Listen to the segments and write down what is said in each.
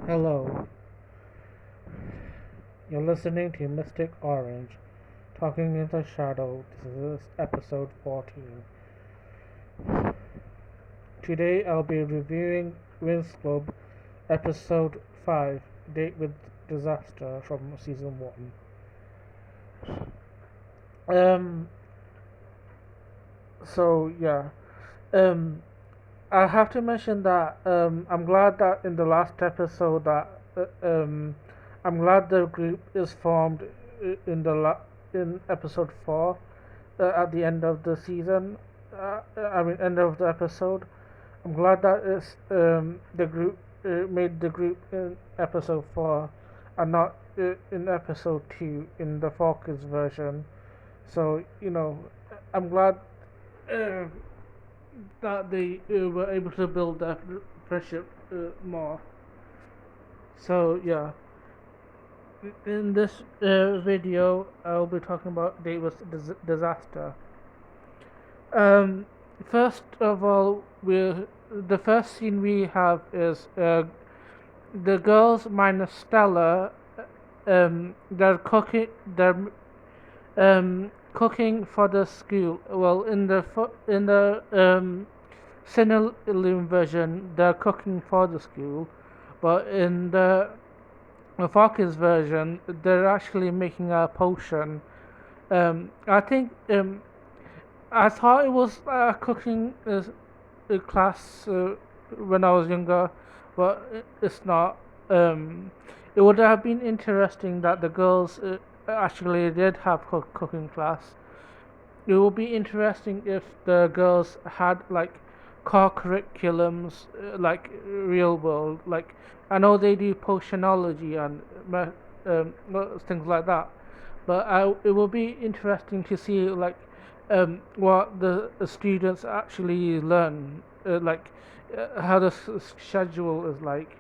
Hello, you're listening to Mystic Orange, Talking in the Shadow. This is episode 14. Today I'll be reviewing Winx Club episode 5, Date with Disaster from season 1. Um, so yeah, um, I have to mention that I'm glad that in the last episode I'm glad the group is formed in episode 4 at the end of the season. End of the episode. I'm glad that the group made the group in episode 4 and not in episode 2 in the Focus version. So I'm glad uh, that they were able to build that friendship more. So yeah, in this video, I'll be talking about Davis disaster. Um, First of all, the first scene we have is the girls minus Stella. They're cooking. Cooking for the school. Well, in the Cinnalum version, they're cooking for the school, but in the Focus version, they're actually making a potion. I think I thought it was a cooking class when I was younger, but it's not. It would have been interesting that the girls actually did have cooking class. It would be interesting if the girls had like core curriculums, like real world. Like I know they do potionology and things like that, but it will be interesting to see like what the students actually learn, how the schedule is like,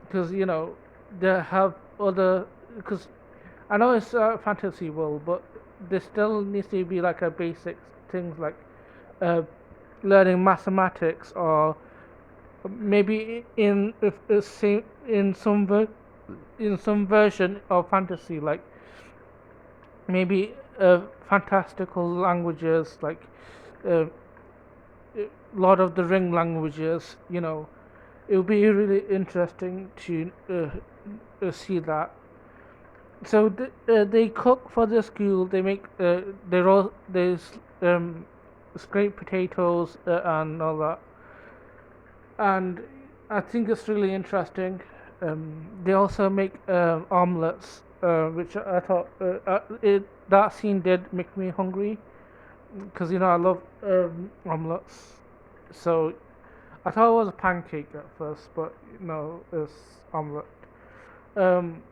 because they have other because I know it's a fantasy world, but there still needs to be like a basic things like uh, learning mathematics or maybe in if same in some version of fantasy like maybe fantastical languages like uh, Lord of the Ring languages. It would be really interesting to see that. So they cook for the school. They make um, scrape potatoes and all that, and I think it's really interesting. They also make omelets, which I thought that scene did make me hungry because I love omelets. So I thought it was a pancake at first, but no, it's omelet. Um,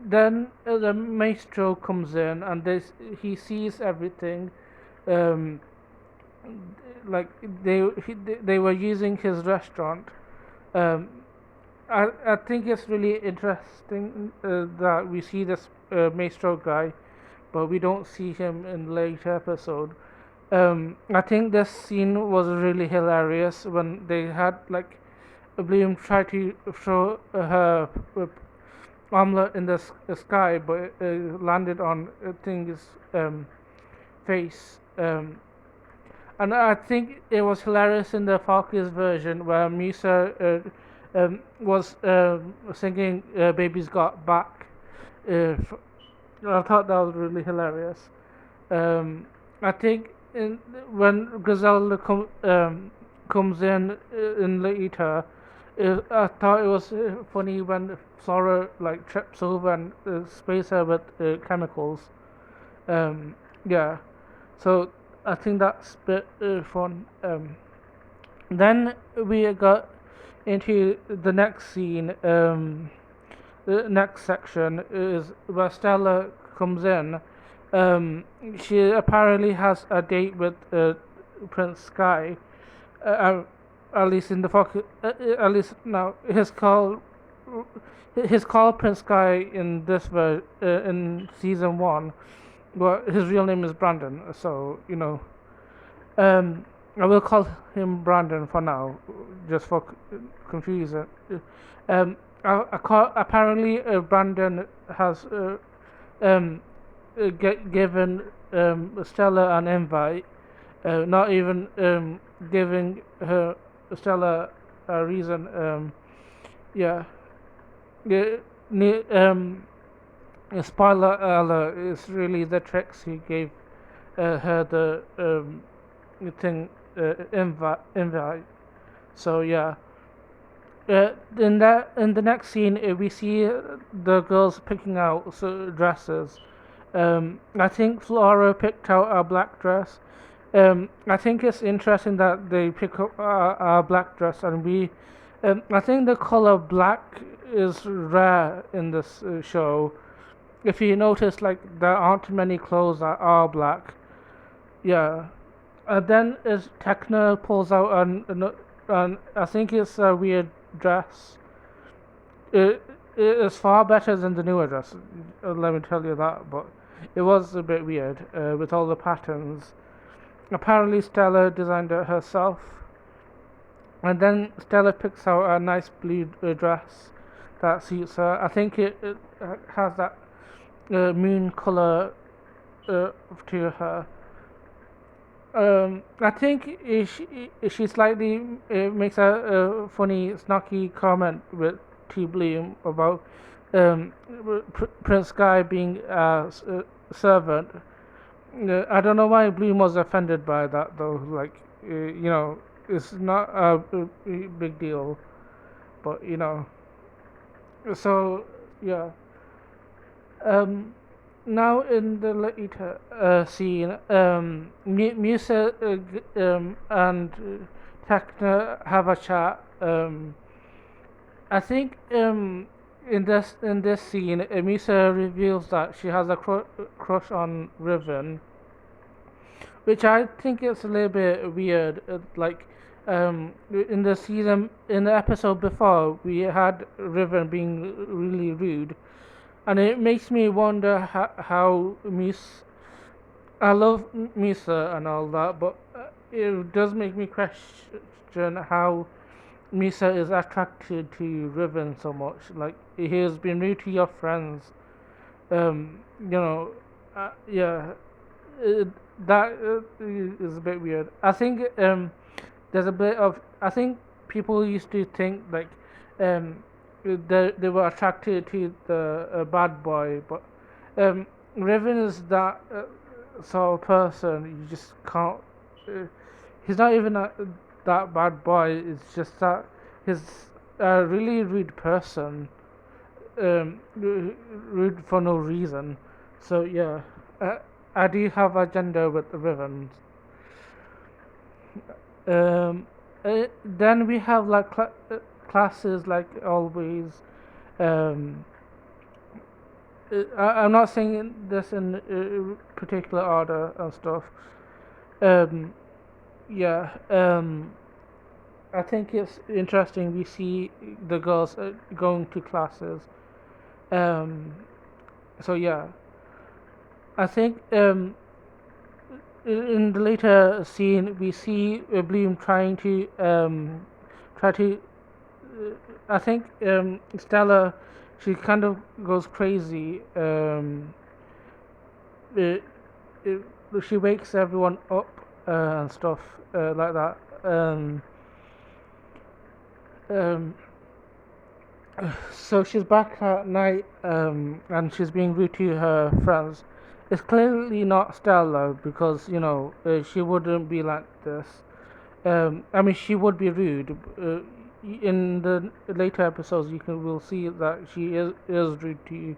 then the maestro comes in and he sees everything. Um, like they were using his restaurant. Um, I think it's really interesting that we see this maestro guy, but we don't see him in later episode. I think this scene was really hilarious when they had like Bloom try to throw her omelet in the sky, but it landed on thing's face. And I think it was hilarious in the Falkis version where Musa was singing "Baby's Got Back." I thought that was really hilarious. I think when Griselda comes in later, I thought it was funny when Sora like trips over and sprays her with chemicals. Yeah, so I think that's a bit fun. Then we got into the next scene. The next section is where Stella comes in. She apparently has a date with Prince Sky. At least in the focus. At least now his called Prince Sky in in season 1. Well, his real name is Brandon. So um, I will call him Brandon for now, just for confusion. apparently Brandon has um, given Stella an invite, not even giving her Stella a reason. Yeah, yeah, spoiler alert, it's really the Trix who gave her the thing invite. So yeah, in the next scene, we see the girls picking out dresses. I think Flora picked out a black dress. I think it's interesting that they pick up a black dress, and we. I think the color black is rare in this show. If you notice, like there aren't many clothes that are black. Yeah. Then as Techno pulls out an I think it's a weird dress. It it is far better than the newer dress. Let me tell you that. But it was a bit weird with all the patterns. Apparently, Stella designed it herself. And then Stella picks out a nice blue dress that suits her. I think it has that moon color to her. I think she slightly makes a funny, snarky comment with T. Bloom about um, Prince Guy being a servant. I don't know why Bloom was offended by that though. Like, it's not a big deal, but So yeah. Um, Now in the later scene, Musa and Tekna have a chat. I think in this scene, Musa reveals that she has a crush on Riven, which I think is a little bit weird. Like in the episode before, we had Riven being really rude, and it makes me wonder how I love Misa and all that, but it does make me question how Misa is attracted to Riven so much. Like he has been rude to your friends. Yeah, uh, that is a bit weird. I think there's a bit of. I think people used to think like um, they were attracted to the bad boy, but Riven is that sort of person. You just can't. Uh, he's not even that bad boy. It's just that he's a really rude person. Rude for no reason. So yeah, I do have a gender with the Riven. Um, then we have like classes like always. Um, I'm not saying this in particular order and stuff. Um, yeah. I think it's interesting. We see the girls going to classes. Um, so yeah, I think in the later scene we see Bloom try to I think Stella, she kind of goes crazy. It, it, she wakes everyone up and stuff like that. Um, so she's back at night and she's being rude to her friends. It's clearly not Stella because she wouldn't be like this. I mean, she would be rude. In the later episodes, will see that she is rude to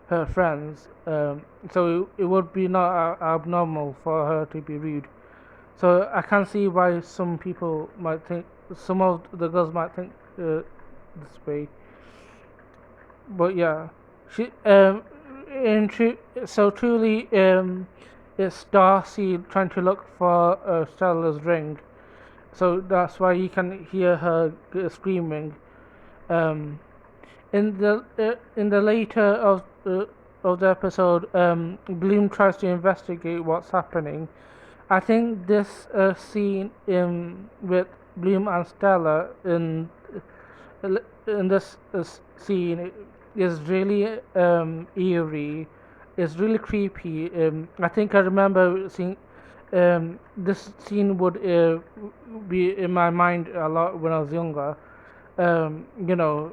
her friends. So it would be not abnormal for her to be rude. So I can see why some of the girls might think this way. But yeah, she so truly it's Darcy trying to look for Stella's ring. So that's why you can hear her screaming. Um, in the later of the episode, Bloom tries to investigate what's happening. I think this scene in with Bloom and Stella in in this scene is really eerie. It's really creepy. I think I remember seeing this scene would be in my mind a lot when I was younger. You know,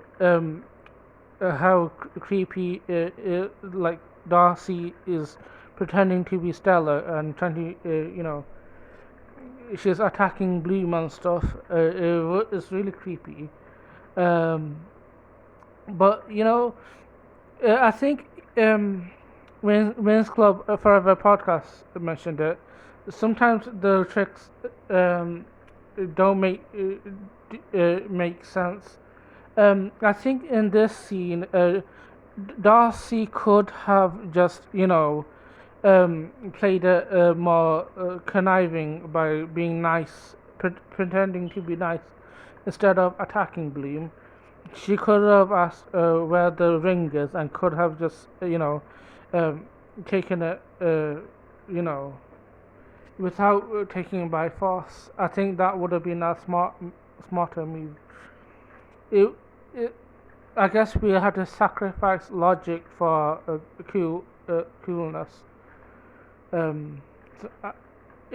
how creepy like Darcy is pretending to be Stella and trying to, she's attacking Bloom and stuff. It's really creepy. Um, but I think when Winx Club Forever podcast mentioned it, sometimes the tricks um, don't make sense. I think in this scene, Darcy could have just played a more conniving by being nice, pretending to be nice instead of attacking Bloom. She could have asked where the ring is and could have just um, taken it you know without taking it by force. I think that would have been a smarter move. It, it I guess we had to sacrifice logic for coolness. Um,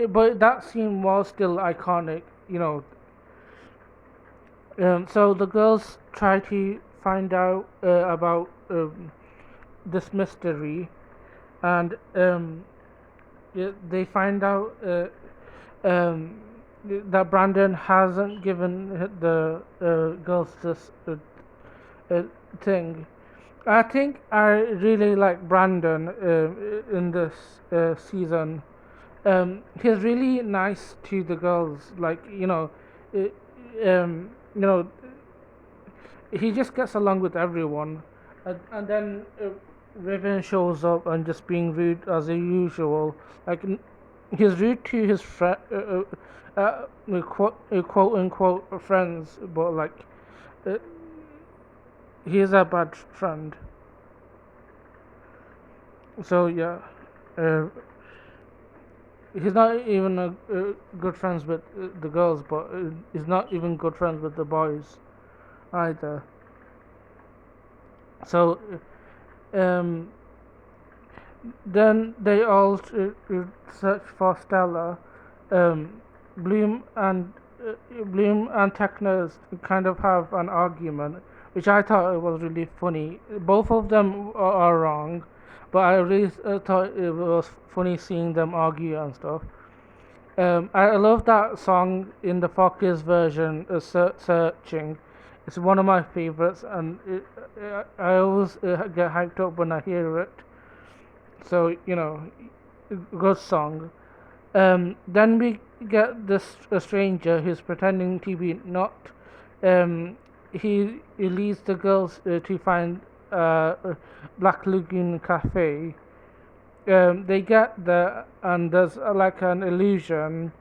but that scene was still iconic, So the girls try to find out about this mystery, and they find out that Brandon hasn't given the girls this uh, thing. I think I really like Brandon in this season. He's really nice to the girls. Like uh, you know, he just gets along with everyone, and then Raven shows up and just being rude as usual. Like he's rude to his quote unquote friends, but like uh, he's a bad friend. So yeah, uh, he's not even good friends with the girls, but he's not even good friends with the boys either. So um, then they all search for Stella. Um, Bloom and Bloom and Technos kind of have an argument, which I thought it was really funny. Both of them are wrong, but I really thought it was funny seeing them argue and stuff. I love that song in the Fockers version, Searching. It's one of my favorites, and I always get hyped up when I hear it. So, good song. Then we get this a stranger who's pretending to be not. He leads the girls to find Black Lagoon Cafe. They get there and there's like an illusion.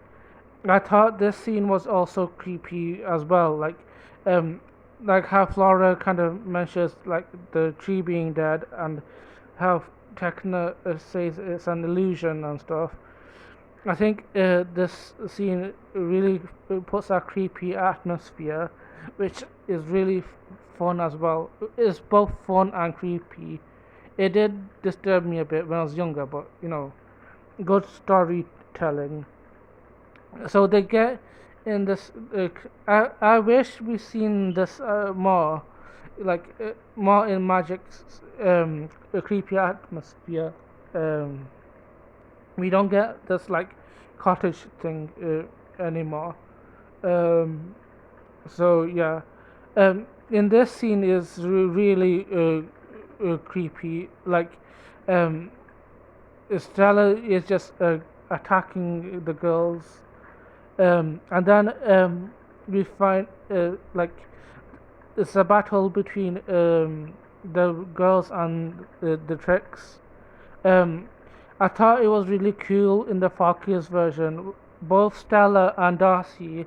I thought this scene was also creepy as well, um, like how Flora kind of mentions like the tree being dead and how Techna says it's an illusion and stuff. I think this scene really puts a creepy atmosphere, which is really fun as well. It's both fun and creepy. It did disturb me a bit when I was younger, but good storytelling. So they get in this. I wish we seen this more, like more in Magic's a creepy atmosphere. Um, we don't get this like cottage thing anymore. Um, so yeah, in this scene is really creepy. Like um, Stella is just attacking the girls, and then we find like it's a battle between the girls and the tricks. Um, I thought it was really cool in the Farkia's version. Both Stella and Darcy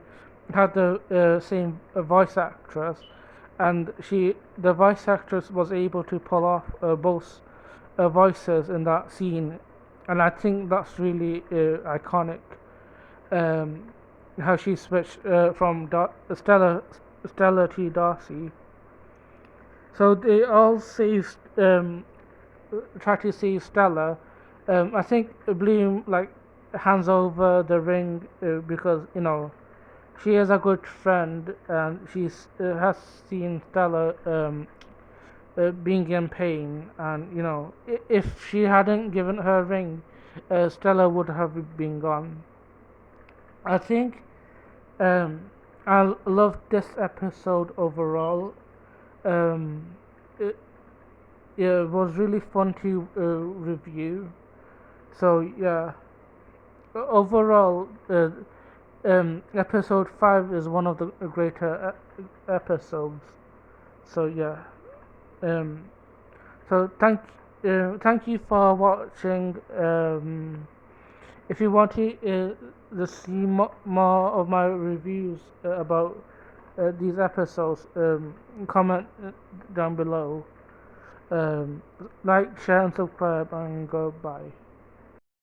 had the same voice actress, and the voice actress was able to pull off both voices in that scene, and I think that's really iconic. Um, how she switched from Stella Stella T. Darcy. So they all try to save Stella. I think Bloom like hands over the ring because she is a good friend and she's has seen Stella being in pain, and if she hadn't given her ring, Stella would have been gone. I think um, I loved this episode overall. Um, it, it was really fun to review. So yeah, overall, episode 5 is one of the greater episodes. So yeah, um, so thank you for watching. If you want to see more of my reviews about these episodes, comment down below. Like, share, and subscribe, and goodbye.